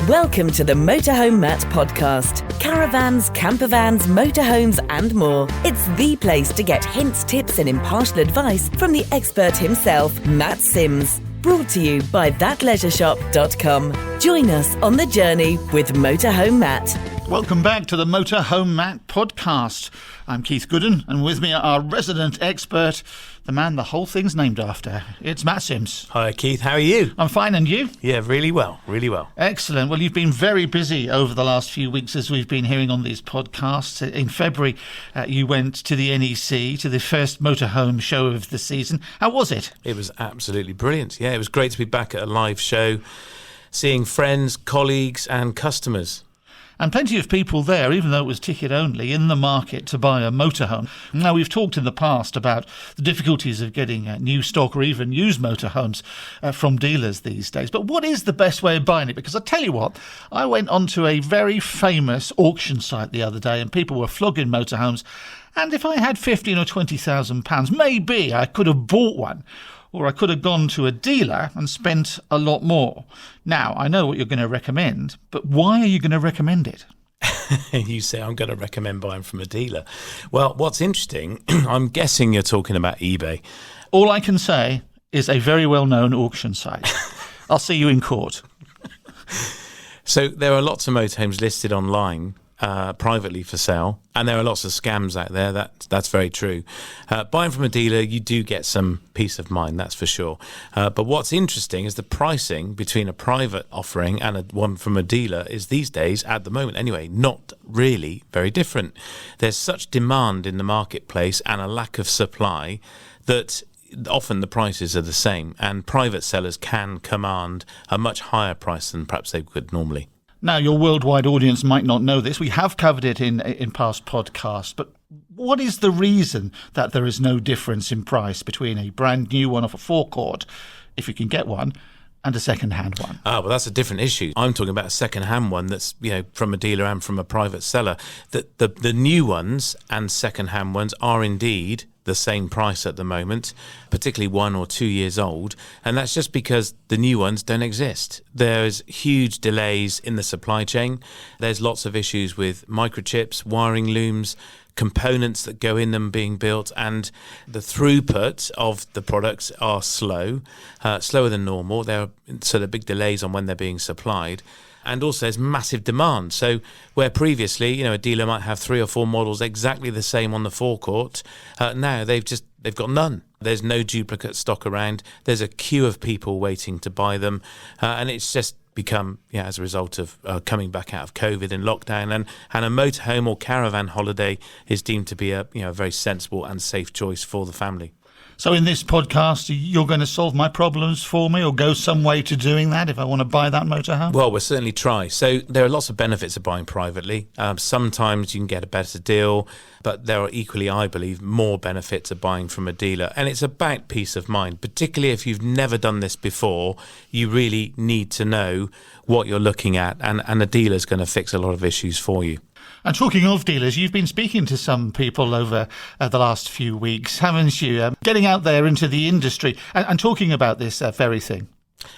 Welcome to the Motorhome Matt podcast. Caravans, campervans, motorhomes and more. It's the place to get hints, tips and impartial advice from the expert himself, Matt Sims. Brought to you by thatleisureshop.com. Join us on the journey with Motorhome Matt. Welcome back to the Motorhome Matt podcast. I'm Keith Gooden, and with me our resident expert, the man the whole thing's named after. It's Matt Sims. Hi Keith, how are you? I'm fine, and you? Yeah, really well. Excellent. Well, you've been very busy over the last few weeks as we've been hearing on these podcasts. In February, you went to the NEC, to the first motorhome show of the season. How was it? It was absolutely brilliant. Yeah, it was great to be back at a live show, seeing friends, colleagues and customers. And plenty of people there, even though it was ticket only, in the market to buy a motorhome. Now, we've talked in the past about the difficulties of getting new stock or even used motorhomes from dealers these days. But what is the best way of buying it? Because I tell you what, I went onto a very famous auction site the other day and people were flogging motorhomes. And if I had £15,000 or £20,000, maybe I could have bought one. Or I could have gone to a dealer and spent a lot more. Now, I know what you're going to recommend, but why are you going to recommend it? You say I'm going to recommend buying from a dealer. Well, what's interesting, I'm guessing you're talking about eBay. All I can say is a very well-known auction site. I'll see you in court. So there are lots of motorhomes listed online, privately for sale, and there are lots of scams out there. That's very true. Buying from a dealer, you do get some peace of mind, that's for sure. But what's interesting is the pricing between a private offering and one from a dealer is these days, at the moment anyway, not really very different. There's such demand in the marketplace and a lack of supply that often the prices are the same, and private sellers can command a much higher price than perhaps they could normally. Now, your worldwide audience might not know this. We have covered it in past podcasts, but what is the reason that there is no difference in price between a brand new one off a forecourt, if you can get one, and a second-hand one? Well, that's a different issue. I'm talking about a second-hand one that's, from a dealer and from a private seller. The new ones and second-hand ones are indeed the same price at the moment, particularly 1 or 2 years old, and that's just because the new ones don't exist. There's huge delays in the supply chain. There's lots of issues with microchips, wiring looms, components that go in them being built, and the throughput of the products are slower than normal. There are big delays on when they're being supplied. And also there's massive demand. So where previously, a dealer might have 3 or 4 models exactly the same on the forecourt, now they've got none. There's no duplicate stock around. There's a queue of people waiting to buy them, and it's just become, as a result of coming back out of COVID and lockdown, and a motorhome or caravan holiday is deemed to be a very sensible and safe choice for the family. So in this podcast, you're going to solve my problems for me or go some way to doing that if I want to buy that motorhome? Well, we'll certainly try. So there are lots of benefits of buying privately. Sometimes you can get a better deal, but there are equally, I believe, more benefits of buying from a dealer. And it's about peace of mind, particularly if you've never done this before. You really need to know what you're looking at, and a dealer's going to fix a lot of issues for you. And talking of dealers, you've been speaking to some people over the last few weeks, haven't you? Getting out there into the industry and talking about this very thing.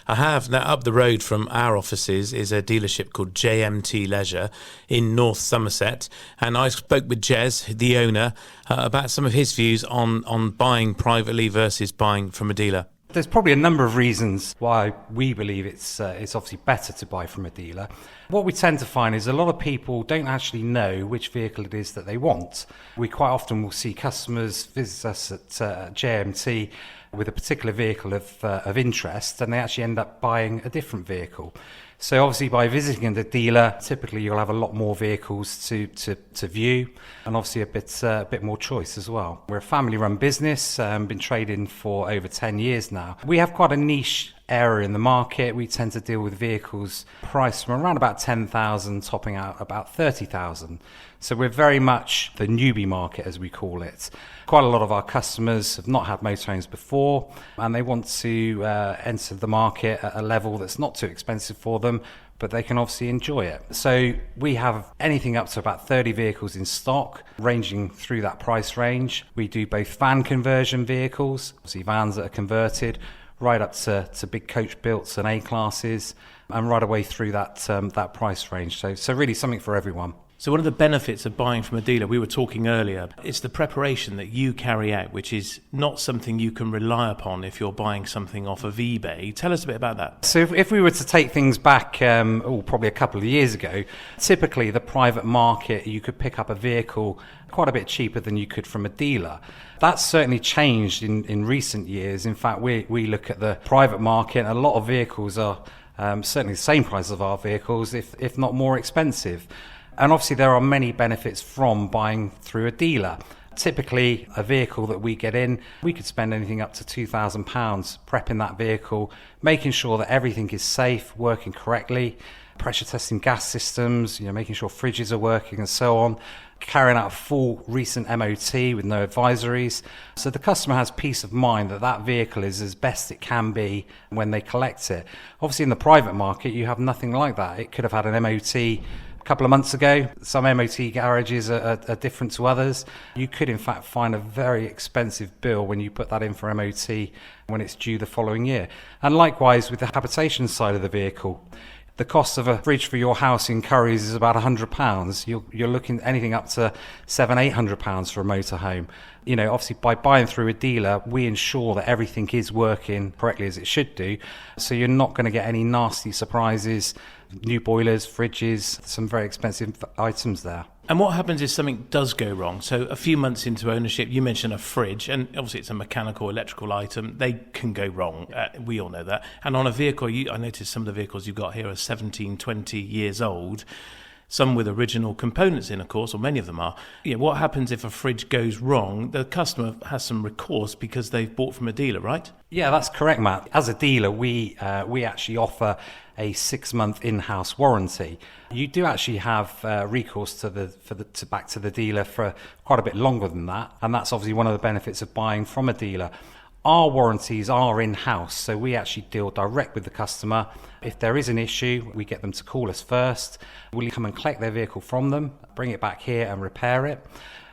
I have. Now, up the road from our offices is a dealership called JMT Leisure in North Somerset. And I spoke with Jez, the owner, about some of his views on buying privately versus buying from a dealer. There's probably a number of reasons why we believe it's obviously better to buy from a dealer. What we tend to find is a lot of people don't actually know which vehicle it is that they want. We quite often will see customers visit us at JMT with a particular vehicle of interest, and they actually end up buying a different vehicle. So obviously by visiting the dealer, typically you'll have a lot more vehicles to view, and obviously a bit more choice as well. We're a family-run business, been trading for over 10 years now. We have quite a niche area in the market. We tend to deal with vehicles priced from around about 10,000, topping out about 30,000. So we're very much the newbie market, as we call it. Quite a lot of our customers have not had motorhomes before, and they want to enter the market at a level that's not too expensive for them, but they can obviously enjoy it. So we have anything up to about 30 vehicles in stock, ranging through that price range. We do both van conversion vehicles, obviously vans that are converted, right up to big coach builts and A-classes, and right away through that price range. So really something for everyone. So one of the benefits of buying from a dealer, we were talking earlier, it's the preparation that you carry out, which is not something you can rely upon if you're buying something off of eBay. Tell us a bit about that. So if we were to take things back probably a couple of years ago, typically the private market, you could pick up a vehicle quite a bit cheaper than you could from a dealer. That's certainly changed in recent years. In fact, we look at the private market, and a lot of vehicles are certainly the same price of our vehicles, if not more expensive. And obviously there are many benefits from buying through a dealer. Typically, a vehicle that we get in, we could spend anything up to £2,000 prepping that vehicle, making sure that everything is safe, working correctly, pressure testing gas systems, making sure fridges are working and so on, carrying out a full recent MOT with no advisories. So the customer has peace of mind that that vehicle is as best it can be when they collect it. Obviously in the private market, you have nothing like that. It could have had an MOT a couple of months ago. Some MOT garages are different to others. You could in fact find a very expensive bill when you put that in for MOT when it's due the following year. And likewise with the habitation side of the vehicle. The cost of a fridge for your house in Currys is about £100. You're looking anything up to £700-800 for a motorhome. Obviously by buying through a dealer, we ensure that everything is working correctly as it should do. So you're not going to get any nasty surprises, new boilers, fridges, some very expensive items there. And what happens if something does go wrong? So a few months into ownership, you mentioned a fridge, and obviously it's a mechanical, electrical item. They can go wrong. We all know that. And on a vehicle, I noticed some of the vehicles you've got here are 17, 20 years old, some with original components in, of course, or many of them are. What happens if a fridge goes wrong? The customer has some recourse because they've bought from a dealer, right? Yeah, that's correct, Matt. As a dealer, we actually offer a 6-month in-house warranty. You do actually have recourse back to the dealer for quite a bit longer than that, and that's obviously one of the benefits of buying from a dealer. Our warranties are in-house, so we actually deal direct with the customer. If there is an issue, we get them to call us first. We'll come and collect their vehicle from them, bring it back here and repair it.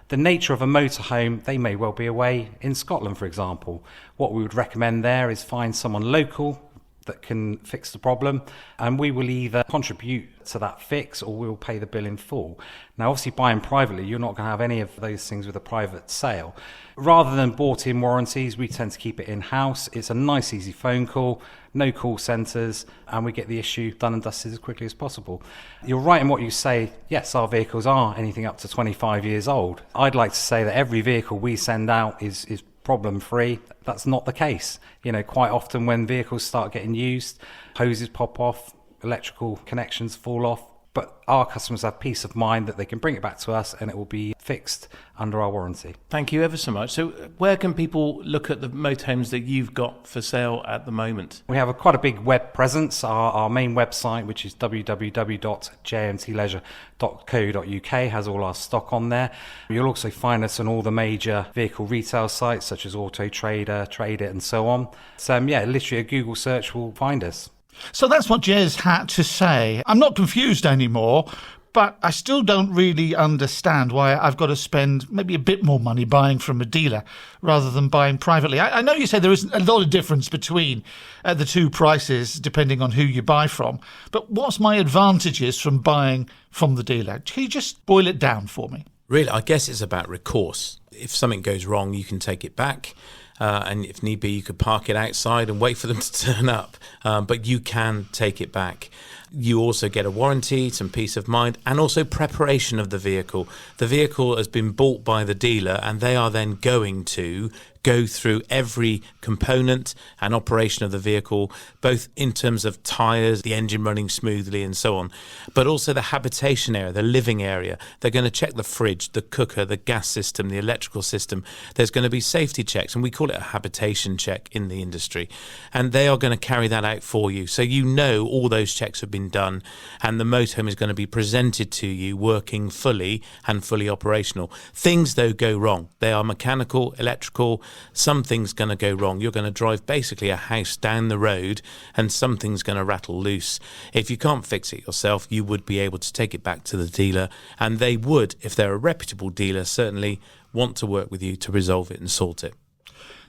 The nature of a motorhome, they may well be away in Scotland, for example. What we would recommend there is find someone local that can fix the problem, and we will either contribute to that fix or we'll pay the bill in full. Now obviously buying privately, you're not going to have any of those things with a private sale. Rather than bought in warranties, we tend to keep it in-house. It's a nice easy phone call, no call centres, and we get the issue done and dusted as quickly as possible. You're right in what you say. Yes, our vehicles are anything up to 25 years old. I'd like to say that every vehicle we send out is problem-free. That's not the case. Quite often when vehicles start getting used, hoses pop off, electrical connections fall off, but our customers have peace of mind that they can bring it back to us and it will be fixed under our warranty. Thank you ever so much. So where can people look at the motorhomes that you've got for sale at the moment? We have quite a big web presence. Our main website, which is www.jmtleisure.co.uk, has all our stock on there. You'll also find us on all the major vehicle retail sites such as Auto Trader, Trade It and so on. So literally a Google search will find us. So that's what Jez had to say. I'm not confused anymore, but I still don't really understand why I've got to spend maybe a bit more money buying from a dealer rather than buying privately. I know you say there isn't a lot of difference between the two prices depending on who you buy from, but what's my advantages from buying from the dealer? Can you just boil it down for me? Really, I guess it's about recourse. If something goes wrong, you can take it back. And if need be, you could park it outside and wait for them to turn up. But you can take it back. You also get a warranty, some peace of mind, and also preparation of the vehicle. The vehicle has been bought by the dealer, and they are then going to go through every component and operation of the vehicle, both in terms of tyres, the engine running smoothly and so on, but also the habitation area, the living area. They're going to check the fridge, the cooker, the gas system, the electrical system. There's going to be safety checks, and we call it a habitation check in the industry. And they are going to carry that out for you. So all those checks have been done, and the motorhome is going to be presented to you working fully and fully operational. Things, though, go wrong. They are mechanical, electrical. Something's going to go wrong. You're going to drive basically a house down the road and something's going to rattle loose. If you can't fix it yourself, you would be able to take it back to the dealer, and they would, if they're a reputable dealer, certainly want to work with you to resolve it and sort it.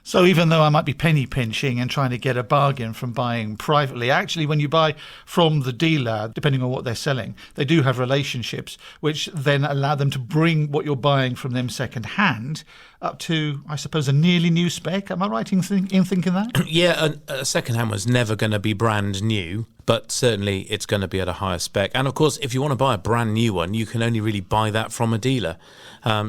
So even though I might be penny pinching and trying to get a bargain from buying privately, actually when you buy from the dealer, depending on what they're selling, they do have relationships which then allow them to bring what you're buying from them second hand up to, I suppose, a nearly new spec. Am I right in thinking that? Yeah, a second-hand one's never going to be brand new, but certainly it's going to be at a higher spec. And of course, if you want to buy a brand new one, you can only really buy that from a dealer.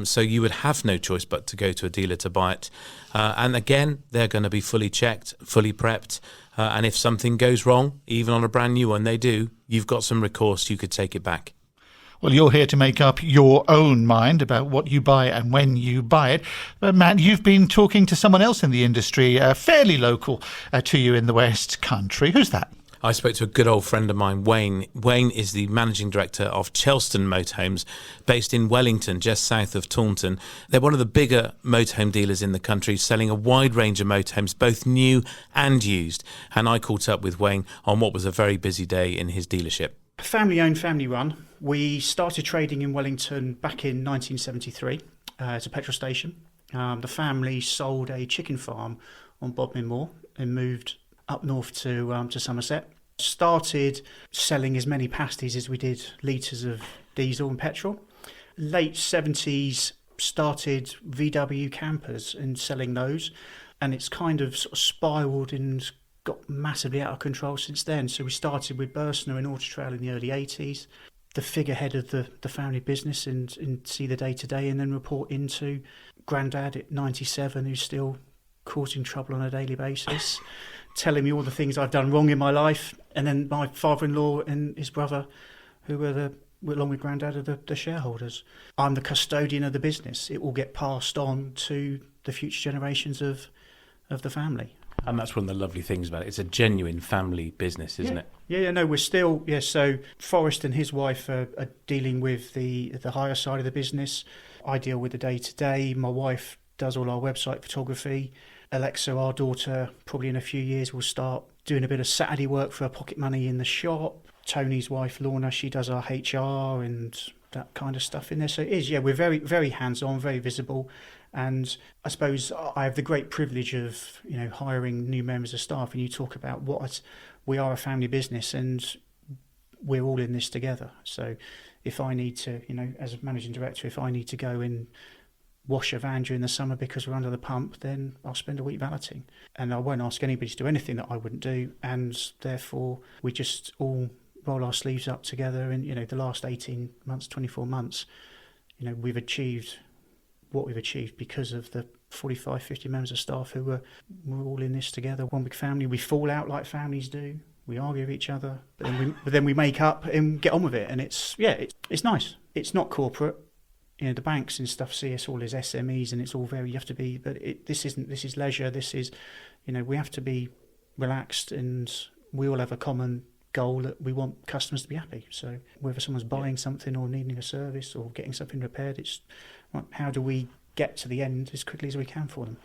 So you would have no choice but to go to a dealer to buy it. And again, they're going to be fully checked, fully prepped. And if something goes wrong, even on a brand new one, you've got some recourse, you could take it back. Well, you're here to make up your own mind about what you buy and when you buy it. But Matt, you've been talking to someone else in the industry, fairly local to you in the West Country. Who's that? I spoke to a good old friend of mine, Wayne. Wayne is the managing director of Chelston Motorhomes, based in Wellington, just south of Taunton. They're one of the bigger motorhome dealers in the country, selling a wide range of motorhomes, both new and used. And I caught up with Wayne on what was a very busy day in his dealership. Family owned, family run. We started trading in Wellington back in 1973 as a petrol station. The family sold a chicken farm on Bodmin Moor and moved up north to Somerset. Started selling as many pasties as we did litres of diesel and petrol. Late 70s, started VW campers and selling those. And it's kind of sort of spiralled and got massively out of control since then. So we started with Bursner and Auto Trail in the early 80s, the figurehead of the family business and see the day-to-day, and then report into Grandad at 97, who's still causing trouble on a daily basis, telling me all the things I've done wrong in my life, and then my father-in-law and his brother, who were along with Grandad, are the shareholders. I'm the custodian of the business. It will get passed on to the future generations of the family. And that's one of the lovely things about it. It's a genuine family business, isn't it? Yeah, no, we're still, so Forrest and his wife are dealing with the higher side of the business. I deal with the day-to-day. My wife does all our website photography. Alexa, our daughter, probably in a few years will start doing a bit of Saturday work for her pocket money in the shop. Tony's wife, Lorna, she does our HR and that kind of stuff in there. So it is, we're very, very hands-on, very visible. And I suppose I have the great privilege of, hiring new members of staff. And you talk about we are a family business and we're all in this together. So if I need to, as a managing director, if I need to go and wash a van during the summer because we're under the pump, then I'll spend a week valeting. And I won't ask anybody to do anything that I wouldn't do. And therefore, we just all roll our sleeves up together. And, the last 18 months, 24 months, we've achieved what we've achieved because of the 45, 50 members of staff who we're all in this together. One big family. We fall out like families do. We argue with each other, but then we make up and get on with it. And it's nice. It's not corporate. The banks and stuff see us all as SMEs, and it's all you have to be. But this is leisure. This is, we have to be relaxed, and we all have a common goal that we want customers to be happy. So whether someone's buying something or needing a service or getting something repaired, it's how do we get to the end as quickly as we can for them.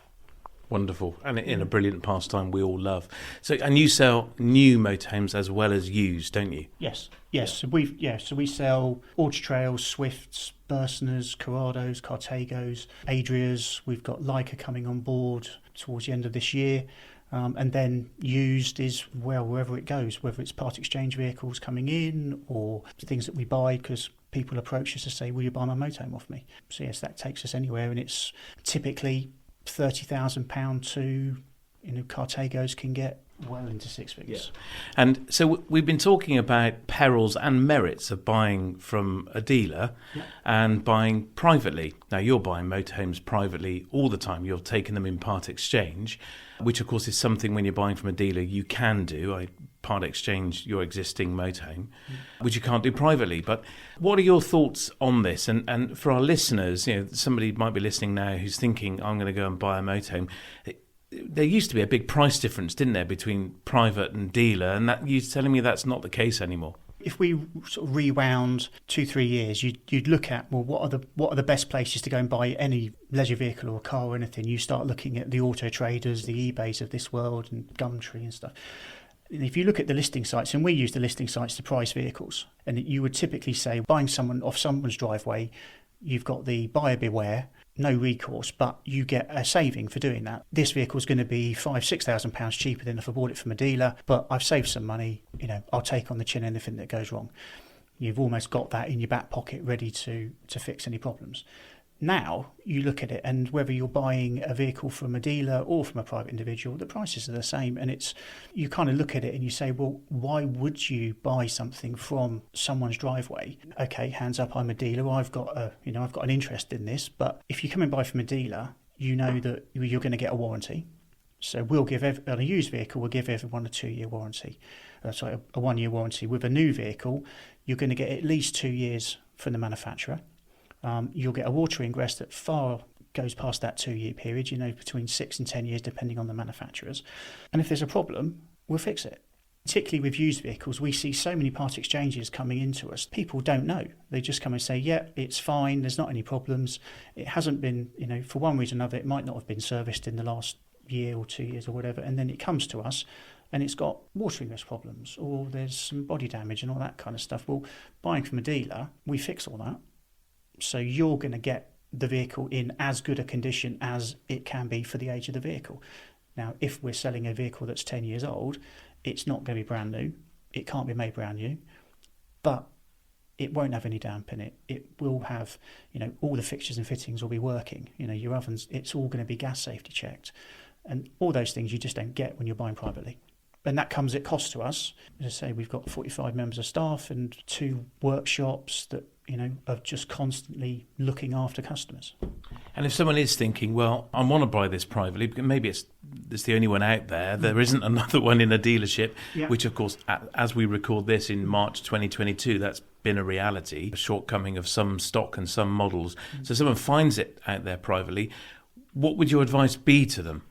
Wonderful, and in a brilliant pastime we all love. So, and you sell new motorhomes as well as used, don't you? Yes. So we sell Auto Trails, Swifts, Bursners, Corrados, Cartagos, Adrias. We've got Leica coming on board towards the end of this year. And then used is, wherever it goes, whether it's part exchange vehicles coming in or things that we buy because people approach us to say, will you buy my motorhome off me? So yes, that takes us anywhere, and it's typically £30,000 to, Cartagos can get well into six figures. Yeah. And so we've been talking about perils and merits of buying from a dealer and buying privately. Now, you're buying motorhomes privately all the time. You're taking them in part exchange, which, of course, is something when you're buying from a dealer you can do. Part exchange your existing motorhome, which you can't do privately. But what are your thoughts on this? And for our listeners, somebody might be listening now who's thinking, I'm going to go and buy a motorhome. There used to be a big price difference, didn't there, between private and dealer, and that you're telling me that's not the case anymore. If we sort of rewound 2-3 years, you'd look at, well, what are the best places to go and buy any leisure vehicle or car or anything? You start looking at the Auto Traders, the eBays of this world, and Gumtree and stuff. And if you look at the listing sites, and we use the listing sites to price vehicles, and you would typically say buying someone off someone's driveway, you've got the buyer beware. no recourse, but you get a saving for doing that. This vehicle is going to be £5,000-6,000 cheaper than if I bought it from a dealer, but I've saved some money. I'll take on the chin anything that goes wrong. You've almost got that in your back pocket ready to fix any problems. Now you look at it, and whether you're buying a vehicle from a dealer or from a private individual, the prices are the same. And you kind of look at it and you say, well, why would you buy something from someone's driveway? Okay, hands up, I'm a dealer. I've got an interest in this. But if you come and buy from a dealer, you know that you're going to get a warranty. So we'll give on a used vehicle, we'll give everyone a 2-year warranty. A 1-year warranty. With a new vehicle, you're going to get at least 2 years from the manufacturer. You'll get a water ingress that far goes past that 2-year period, between 6 and 10 years, depending on the manufacturers. And if there's a problem, we'll fix it. Particularly with used vehicles, we see so many part exchanges coming into us. People don't know. They just come and say, yeah, it's fine, there's not any problems. It hasn't been, for one reason or another, it might not have been serviced in the last year or 2 years or whatever. And then it comes to us and it's got water ingress problems, or there's some body damage and all that kind of stuff. Well, buying from a dealer, we fix all that. So you're going to get the vehicle in as good a condition as it can be for the age of the vehicle. Now, if we're selling a vehicle that's 10 years old, it's not going to be brand new. It can't be made brand new, but it won't have any damp in it. It will have, all the fixtures and fittings will be working. Your ovens, it's all going to be gas safety checked. And all those things you just don't get when you're buying privately. And that comes at cost to us. As I say, we've got 45 members of staff and 2 workshops that are just constantly looking after customers. And if someone is thinking, well, I want to buy this privately, because maybe it's the only one out there isn't another one in a dealership, which of course, as we record this in March 2022, that's been a reality, a shortcoming of some stock and some models. So someone finds it out there privately, what would your advice be to them?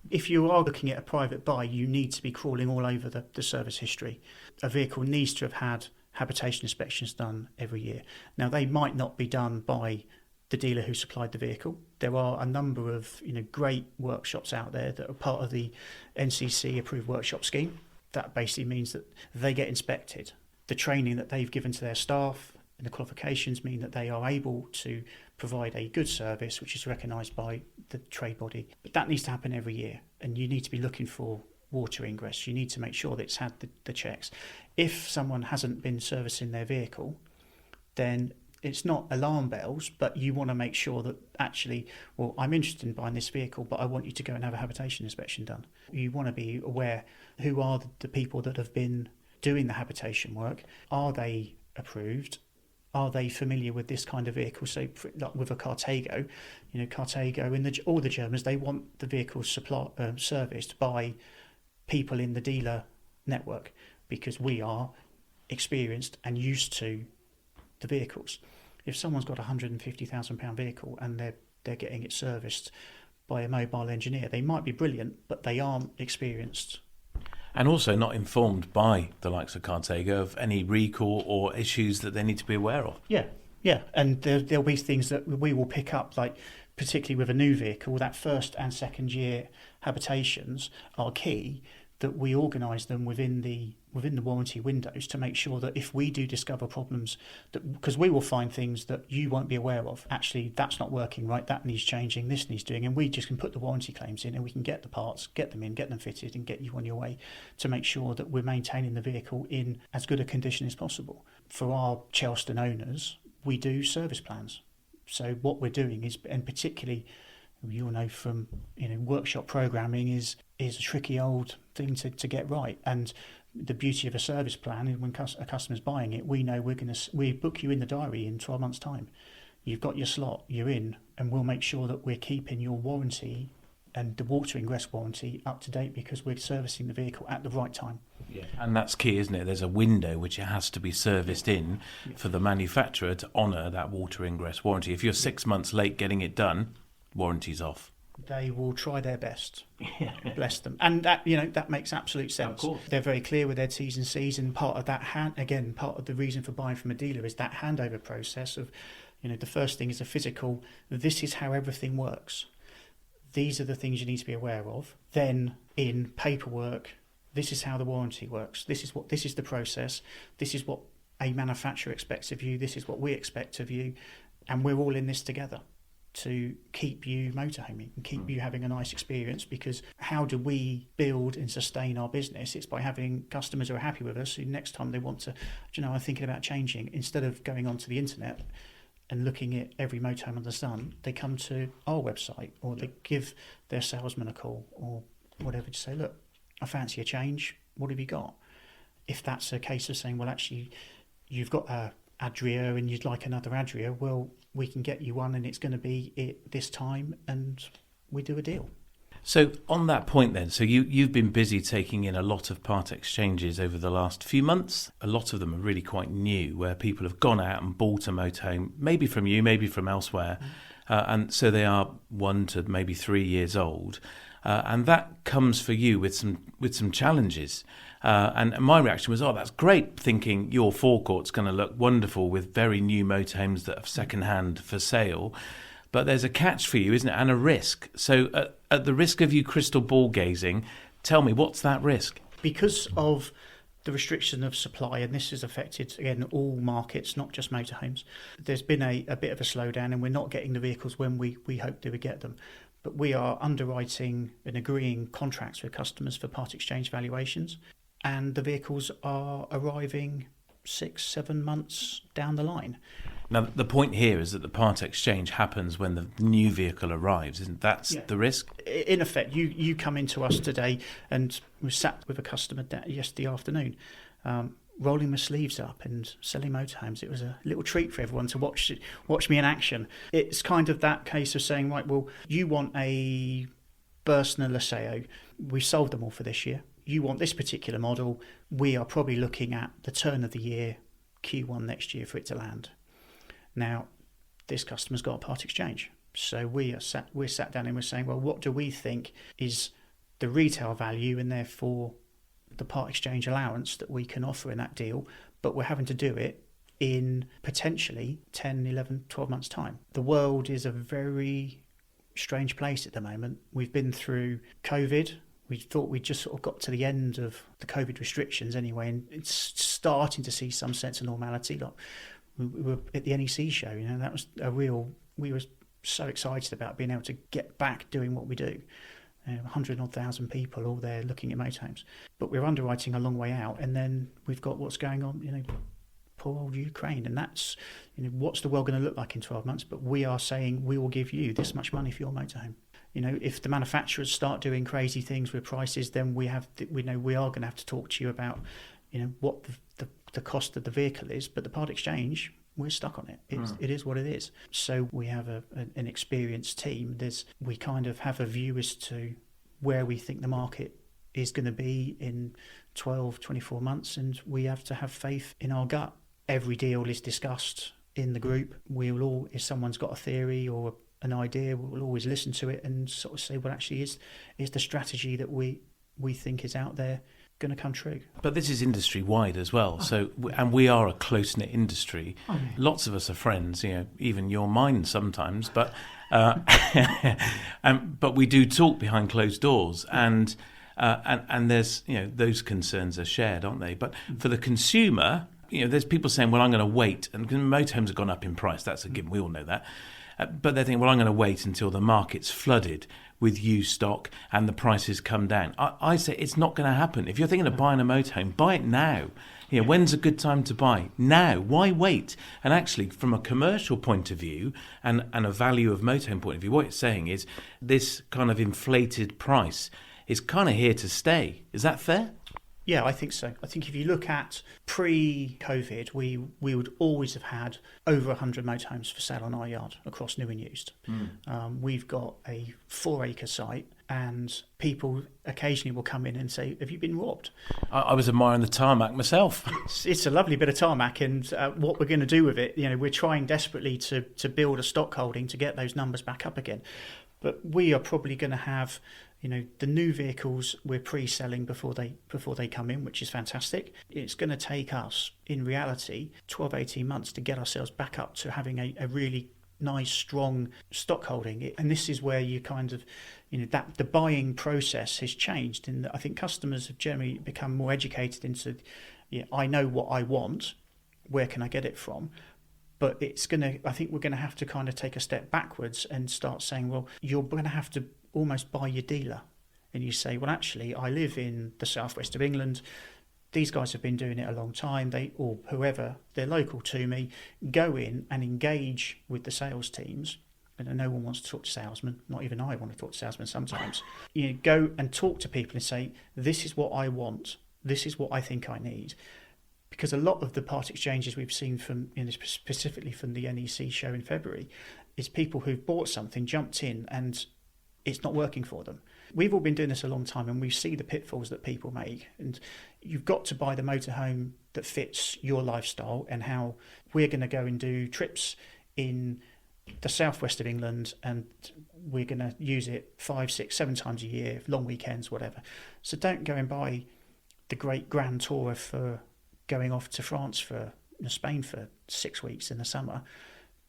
If you are looking at a private buy, you need to be crawling all over the service history. A vehicle needs to have had habitation inspections done every year. Now, they might not be done by the dealer who supplied the vehicle. There are a number of great workshops out there that are part of the NCC approved workshop scheme. That basically means that they get inspected. The training that they've given to their staff and the qualifications mean that they are able to provide a good service, which is recognised by the trade body. But that needs to happen every year, and you need to be looking for water ingress. You need to make sure that it's had the checks. If someone hasn't been servicing their vehicle, then it's not alarm bells, but you want to make sure that actually, well, I'm interested in buying this vehicle, but I want you to go and have a habitation inspection done. You want to be aware who are the people that have been doing the habitation work. Are they approved? Are they familiar with this kind of vehicle? So, like with a Cartago, Cartago and all the Germans, they want the vehicles serviced by people in the dealer network, because we are experienced and used to the vehicles. If someone's got a £150,000 vehicle and they're getting it serviced by a mobile engineer, they might be brilliant, but they aren't experienced. And also not informed by the likes of Cartago of any recall or issues that they need to be aware of. Yeah. And there'll be things that we will pick up, like particularly with a new vehicle, that first and second year habitations are key, that we organise them within the warranty windows to make sure that if we do discover problems, because we will find things that you won't be aware of. Actually, that's not working right, that needs changing, this needs doing, and we just can put the warranty claims in and we can get the parts, get them in, get them fitted and get you on your way to make sure that we're maintaining the vehicle in as good a condition as possible. For our Chelston owners, we do service plans. So what we're doing is, and particularly you'll know from workshop programming, is a tricky old thing to get right. And the beauty of a service plan is when a customer's buying it, we know we book you in the diary in 12 months' time. You've got your slot, you're in, and we'll make sure that we're keeping your warranty and the water ingress warranty up to date, because we're servicing the vehicle at the right time. Yeah, and that's key, isn't it? There's a window which it has to be serviced in for the manufacturer to honour that water ingress warranty. If you're 6 months late getting it done, warranty's off. They will try their best. Bless them. And that makes absolute sense. Of course. They're very clear with their T's and C's, and part of that part of the reason for buying from a dealer is that handover process of, the first thing is a physical, this is how everything works. These are the things you need to be aware of. Then in paperwork, this is how the warranty works. This is the process. This is what a manufacturer expects of you. This is what we expect of you. And we're all in this together. to keep you motorhoming and keep you having a nice experience. Because how do we build and sustain our business? It's by having customers who are happy with us, who next time they want to, are thinking about changing, instead of going onto the internet and looking at every motorhome under the sun, they come to our website, or they give their salesman a call or whatever to say, look, I fancy a change. What have you got? If that's a case of saying, well, actually, you've got a Adria and you'd like another Adria, well, we can get you one and it's going to be it this time, and we do a deal. So on that point then, so you've been busy taking in a lot of part exchanges over the last few months. A lot of them are really quite new, where people have gone out and bought a motorhome, maybe from you, maybe from elsewhere, and so they are 1 to maybe 3 years old. And that comes for you with some challenges. And my reaction was, that's great, thinking your forecourt's going to look wonderful with very new motorhomes that are second-hand for sale. But there's a catch for you, isn't it, and a risk. So at the risk of you crystal ball gazing, tell me, what's that risk? Because of the restriction of supply, and this has affected, again, all markets, not just motorhomes, there's been a bit of a slowdown, and we're not getting the vehicles when we hoped we would get them. But we are underwriting and agreeing contracts with customers for part exchange valuations, and the vehicles are arriving 6-7 months down the line. Now, the point here is that the part exchange happens when the new vehicle arrives, isn't that the risk? In effect, you come into us today, and we sat with a customer yesterday afternoon, rolling my sleeves up and selling motorhomes. It was a little treat for everyone to watch me in action. It's kind of that case of saying, right, well, you want a Bursner Laseo. We've sold them all for this year. You want this particular model. We are probably looking at the turn of the year, Q1 next year, for it to land. Now, this customer's got a part exchange. So we're sat down and we're saying, well, what do we think is the retail value, and therefore the part exchange allowance that we can offer in that deal, but we're having to do it in potentially 10, 11, 12 months' time. The world is a very strange place at the moment. We've been through COVID. We thought we'd just sort of got to the end of the COVID restrictions anyway, and it's starting to see some sense of normality. Like we were at the NEC show, that was we were so excited about being able to get back doing what we do. 100,000 people all there looking at motorhomes. But we're underwriting a long way out, and then we've got what's going on, poor old Ukraine, and that's, what's the world going to look like in 12 months? But we are saying we will give you this much money for your motorhome. If the manufacturers start doing crazy things with prices, then we know we are going to have to talk to you about, what the cost of the vehicle is. But the part exchange, we're stuck on it. It is what it is. So we have an experienced team. We kind of have a view as to where we think the market is going to be in 12, 24 months, and we have to have faith in our gut. Every deal is discussed in the group. If someone's got a theory or an idea, we'll always listen to it and sort of say, well, actually, is the strategy that we think is out there going to come true? But this is industry wide as well. And we are a close knit industry. Oh, yeah. Lots of us are friends, even your mine sometimes. But but we do talk behind closed doors, and there's those concerns are shared, aren't they? But for the consumer, there's people saying, well, I'm going to wait, and motorhomes have gone up in price. That's a given. We all know that. But they're thinking, well, I'm going to wait until the market's flooded with used stock and the prices come down. I say it's not going to happen. If you're thinking of buying a motorhome, buy it now. When's a good time to buy? Now. Why wait? And actually, from a commercial point of view and a value of motorhome point of view, what it's saying is this kind of inflated price is kind of here to stay. Is that fair? Yeah, I think so. I think if you look at pre-COVID, we would always have had over 100 motorhomes for sale on our yard across new and used. We've got a 4-acre site, and people occasionally will come in and say, have you been robbed? I was admiring the tarmac myself. It's a lovely bit of tarmac, and what we're going to do with it, we're trying desperately to build a stock holding to get those numbers back up again. But we are probably going to have, the new vehicles we're pre-selling before they come in, which is fantastic. It's going to take us, in reality, 12, 18 months to get ourselves back up to having a really nice, strong stock holding. And this is where you kind of, that the buying process has changed. And I think customers have generally become more educated into, I know what I want, where can I get it from? But I think we're going to have to kind of take a step backwards and start saying, well, you're going to have to almost buy your dealer. And you say, well, actually, I live in the southwest of England. These guys have been doing it a long time. Or whoever, they're local to me. Go in and engage with the sales teams. And no one wants to talk to salesmen. Not even I want to talk to salesmen sometimes. Go and talk to people and say, this is what I want. This is what I think I need. Because a lot of the part exchanges we've seen from, specifically from the NEC show in February, is people who've bought something, jumped in, and it's not working for them. We've all been doing this a long time, and we see the pitfalls that people make. And you've got to buy the motorhome that fits your lifestyle, and how we're going to go and do trips in the southwest of England, and we're going to use it 5, 6, 7 times a year, long weekends, whatever. So don't go and buy the great grand tour for going off to France Spain for 6 weeks in the summer,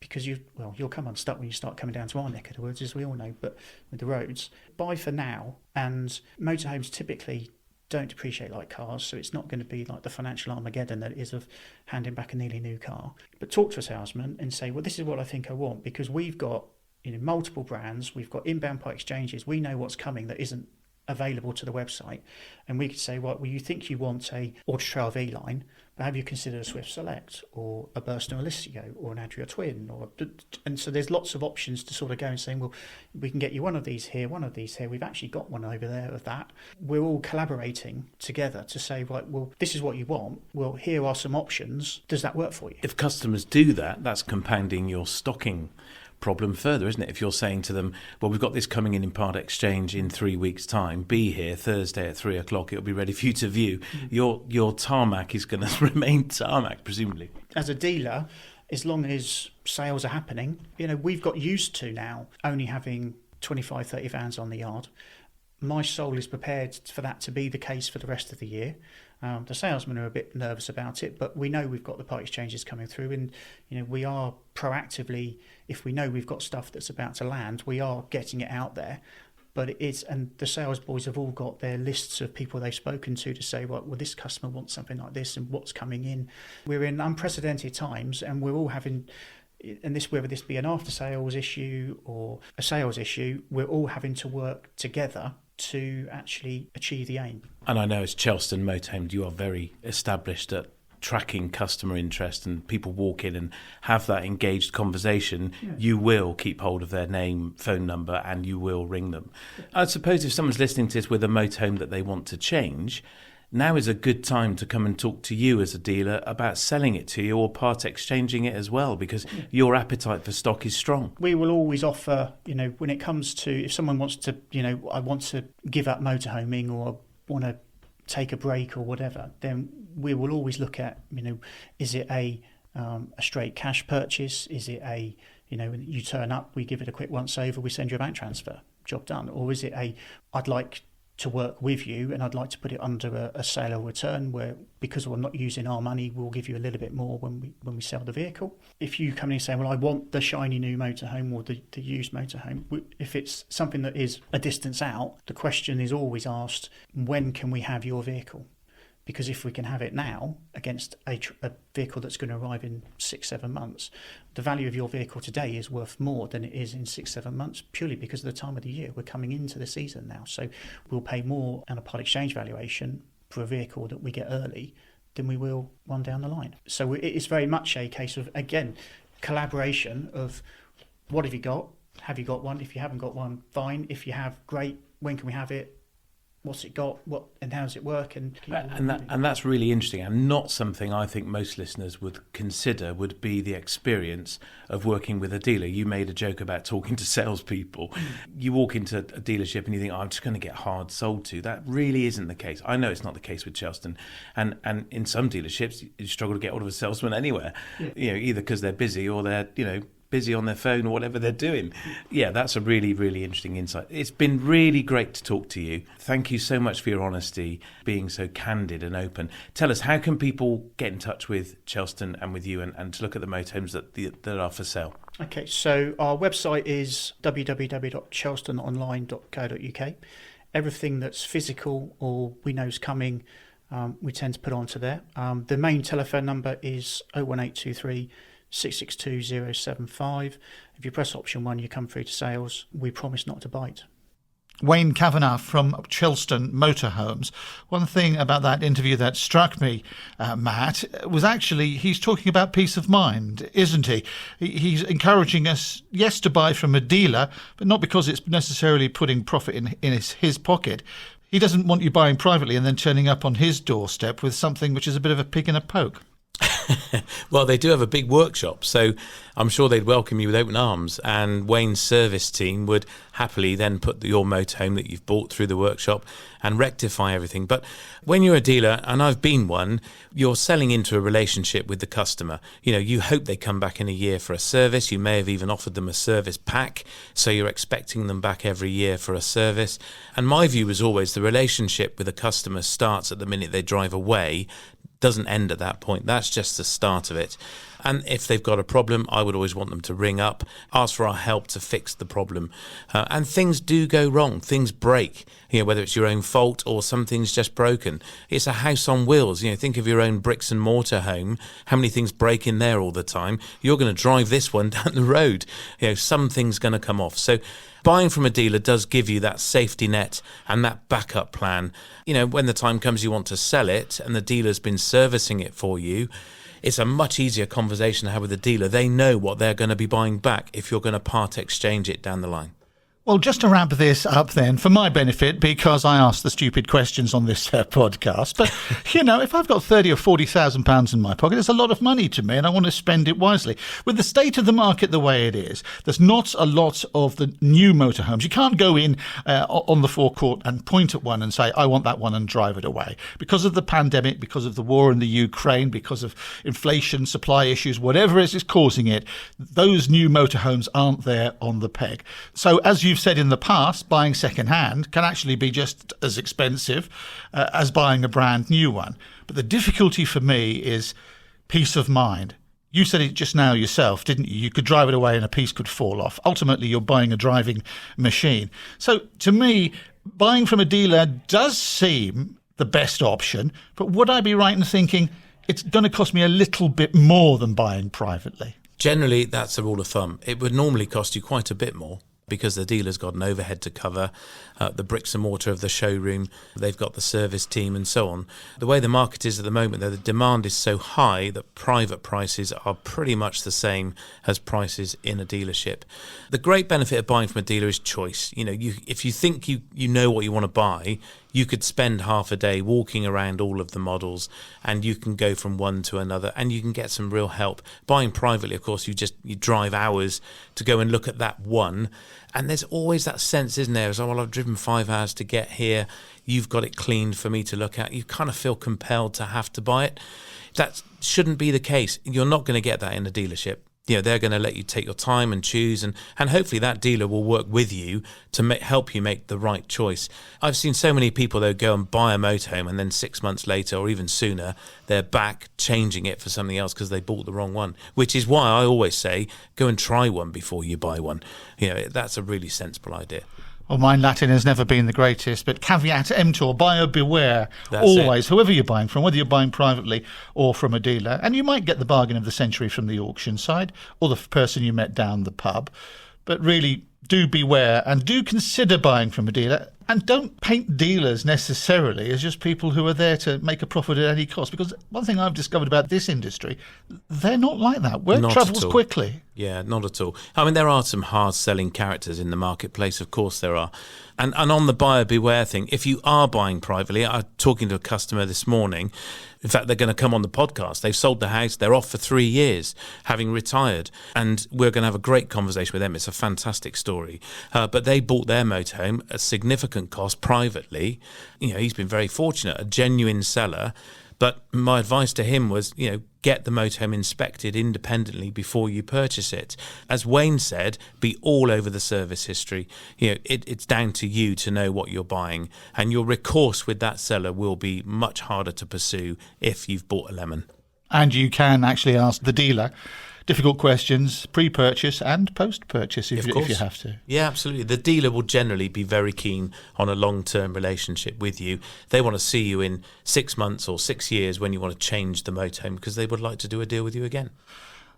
because you'll come unstuck when you start coming down to our neck of the woods, as we all know. But with the roads, buy for now. And motorhomes typically don't depreciate like cars, so it's not going to be like the financial Armageddon that it is of handing back a nearly new car. But talk to a salesman and say, well, this is what I think I want, because we've got multiple brands, we've got inbound part exchanges, we know what's coming that isn't available to the website, and we could say, well, you think you want a Auto Trail V line, but have you considered a Swift Select or a Burstone Alessio or an Adria Twin? And so there's lots of options to sort of go and saying, well, we can get you one of these here, one of these here. We've actually got one over there of that. We're all collaborating together to say, right, well, this is what you want. Well, here are some options. Does that work for you? If customers do that, that's compounding your stocking problem further, isn't it? If you're saying to them, well, we've got this coming in part exchange in 3 weeks' time, be here Thursday at 3 o'clock, it'll be ready for you to view. Your tarmac is going to remain tarmac, presumably. As a dealer, as long as sales are happening, we've got used to now only having 25, 30 vans on the yard. My soul is prepared for that to be the case for the rest of the year. The salesmen are a bit nervous about it, but we know we've got the part exchanges coming through, and we are proactively, if we know we've got stuff that's about to land, we are getting it out there. But and the sales boys have all got their lists of people they've spoken to say, well, this customer wants something like this, and what's coming in. We're in unprecedented times, and we're all having, and whether this be an after sales issue or a sales issue, we're all having to work together to actually achieve the aim. And I know as Chelston Motorhome, you are very established at tracking customer interest, and people walk in and have that engaged conversation. You will keep hold of their name, phone number, and you will ring them. I suppose if someone's listening to this with a motorhome that they want to change, now is a good time to come and talk to you as a dealer about selling it to you or part exchanging it as well, because your appetite for stock is strong. We will always offer, when it comes to, if someone wants to, I want to give up motorhoming or want to take a break or whatever, then we will always look at, is it a straight cash purchase? Is it you turn up, we give it a quick once over, we send you a bank transfer, job done? Or is it I'd like to work with you and I'd like to put it under a sale or return, where because we're not using our money, we'll give you a little bit more when we sell the vehicle. If you come in and say, well, I want the shiny new motorhome or the used motorhome, if it's something that is a distance out, the question is always asked, when can we have your vehicle? Because if we can have it now against a vehicle that's going to arrive in 6-7 months, the value of your vehicle today is worth more than it is in 6-7 months, purely because of the time of the year. We're coming into the season now, so we'll pay more on a part exchange valuation for a vehicle that we get early than we will one down the line. So it's very much a case of, again, collaboration of what have you got? Have you got one? If you haven't got one, fine. If you have, great. When can we have it? What's it got? And how does it work? And that's really interesting, and not something I think most listeners would consider would be the experience of working with a dealer. You made a joke about talking to salespeople. You walk into a dealership and you think, I'm just going to get hard sold to. That really isn't the case. I know it's not the case with Chelston, and in some dealerships you struggle to get hold of a salesman anywhere. Either because they're busy or they're busy on their phone or whatever they're doing. Yeah, that's a really, really interesting insight. It's been really great to talk to you. Thank you so much for your honesty, being so candid and open. Tell us, how can people get in touch with Chelston and with you and to look at the motorhomes that are for sale? Okay, so our website is www.chelstononline.co.uk. Everything that's physical or we know is coming, we tend to put onto there. The main telephone number is 01823 662075. If you press option 1, you come through to sales. We promise not to bite. Wayne Kavanagh from Chelston Motorhomes. One thing about that interview that struck me, Matt, was actually he's talking about peace of mind, isn't he? He's encouraging us, yes, to buy from a dealer, but not because it's necessarily putting profit in his pocket. He doesn't want you buying privately and then turning up on his doorstep with something which is a bit of a pig in a poke. Well, they do have a big workshop, so I'm sure they'd welcome you with open arms, and Wayne's service team would happily then put your motorhome that you've bought through the workshop and rectify everything. But when you're a dealer, and I've been one, you're selling into a relationship with the customer. You know, you hope they come back in a year for a service. You may have even offered them a service pack, so you're expecting them back every year for a service. And my view is always the relationship with the customer starts at the minute they drive away, doesn't end at that point. That's just the start of it. And if they've got a problem, I would always want them to ring up, ask for our help to fix the problem. And things do go wrong. Things break, whether it's your own fault or something's just broken. It's a house on wheels. Think of your own bricks and mortar home. How many things break in there all the time? You're going to drive this one down the road. Something's going to come off. So buying from a dealer does give you that safety net and that backup plan. When the time comes you want to sell it and the dealer's been servicing it for you, it's a much easier conversation to have with the dealer. They know what they're going to be buying back if you're going to part exchange it down the line. Well, just to wrap this up then, for my benefit, because I ask the stupid questions on this podcast, but, if I've got £30,000 or £40,000 in my pocket, it's a lot of money to me and I want to spend it wisely. With the state of the market the way it is, there's not a lot of the new motorhomes. You can't go in on the forecourt and point at one and say, I want that one and drive it away. Because of the pandemic, because of the war in the Ukraine, because of inflation, supply issues, whatever is causing it, those new motorhomes aren't there on the peg. So as you've said in the past, buying second-hand can actually be just as expensive as buying a brand new one. But the difficulty for me is peace of mind. You said it just now yourself, didn't you? You could drive it away and a piece could fall off. Ultimately, you're buying a driving machine. So to me, buying from a dealer does seem the best option, but would I be right in thinking it's going to cost me a little bit more than buying privately? Generally, that's a rule of thumb. It would normally cost you quite a bit more, because the dealer's got an overhead to cover, the bricks and mortar of the showroom, they've got the service team and so on. The way the market is at the moment, though, the demand is so high that private prices are pretty much the same as prices in a dealership. The great benefit of buying from a dealer is choice. If you think you know what you want to buy, you could spend half a day walking around all of the models and you can go from one to another and you can get some real help. Buying privately, of course, you drive hours to go and look at that one. And there's always that sense, isn't there? Well, I've driven 5 hours to get here. You've got it cleaned for me to look at. You kind of feel compelled to have to buy it. That shouldn't be the case. You're not going to get that in a dealership. They're going to let you take your time and choose, and hopefully that dealer will work with you to help you make the right choice. I've seen so many people, though, go and buy a motorhome and then 6 months later or even sooner, they're back changing it for something else because they bought the wrong one, which is why I always say go and try one before you buy one. That's a really sensible idea. Well, my Latin has never been the greatest, but caveat emptor, buyer beware. That's always, whoever you're buying from, whether you're buying privately or from a dealer. And you might get the bargain of the century from the auction side or the person you met down the pub. But really, do beware and do consider buying from a dealer. And don't paint dealers necessarily as just people who are there to make a profit at any cost. Because one thing I've discovered about this industry, they're not like that. Work travels quickly. Yeah, not at all. I mean, there are some hard-selling characters in the marketplace, of course there are. And on the buyer beware thing, if you are buying privately, I was talking to a customer this morning. In fact, they're going to come on the podcast. They've sold the house. They're off for 3 years, having retired. And we're going to have a great conversation with them. It's a fantastic story. But they bought their motorhome at significant cost privately. He's been very fortunate, a genuine seller. But my advice to him was, get the motorhome inspected independently before you purchase it. As Wayne said, be all over the service history. It's down to you to know what you're buying, and your recourse with that seller will be much harder to pursue if you've bought a lemon. And you can actually ask the dealer difficult questions pre-purchase and post-purchase if you have to. Yeah, absolutely. The dealer will generally be very keen on a long-term relationship with you. They want to see you in 6 months or 6 years when you want to change the motorhome because they would like to do a deal with you again.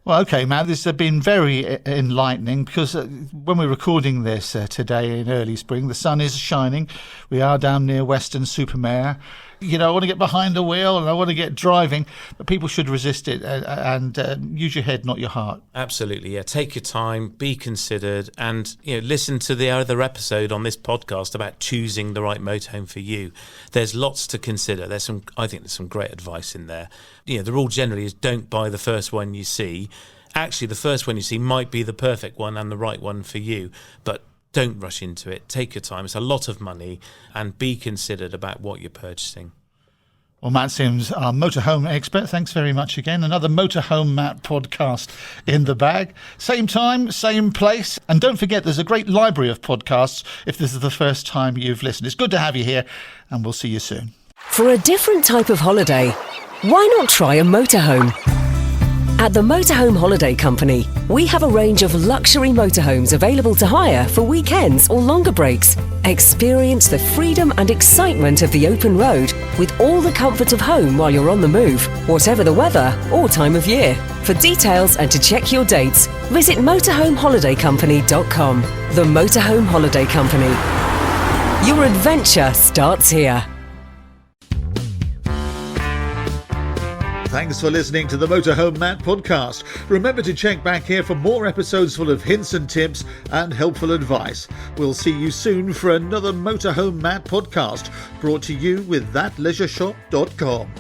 Well, okay, Matt, this has been very enlightening because when we're recording this today in early spring, the sun is shining. We are down near Weston-super-Mare. You know, I want to get behind the wheel and I want to get driving, but people should resist it and use your head, not your heart. Absolutely, yeah. Take your time, be considered, and listen to the other episode on this podcast about choosing the right motorhome for you. There's lots to consider. I think there's some great advice in there. The rule generally is don't buy the first one you see. Actually, the first one you see might be the perfect one and the right one for you, but don't rush into it. Take your time. It's a lot of money, and be considered about what you're purchasing. Well, Matt Sims, our motorhome expert, thanks very much again. Another Motorhome Matt podcast in the bag. Same time, same place. And don't forget, there's a great library of podcasts if this is the first time you've listened. It's good to have you here, and we'll see you soon. For a different type of holiday, why not try a motorhome? At the Motorhome Holiday Company, we have a range of luxury motorhomes available to hire for weekends or longer breaks. Experience the freedom and excitement of the open road with all the comfort of home while you're on the move, whatever the weather or time of year. For details and to check your dates, visit motorhomeholidaycompany.com. The Motorhome Holiday Company. Your adventure starts here. Thanks for listening to the Motorhome Matt podcast. Remember to check back here for more episodes full of hints and tips and helpful advice. We'll see you soon for another Motorhome Matt podcast, brought to you with thatleisureshop.com.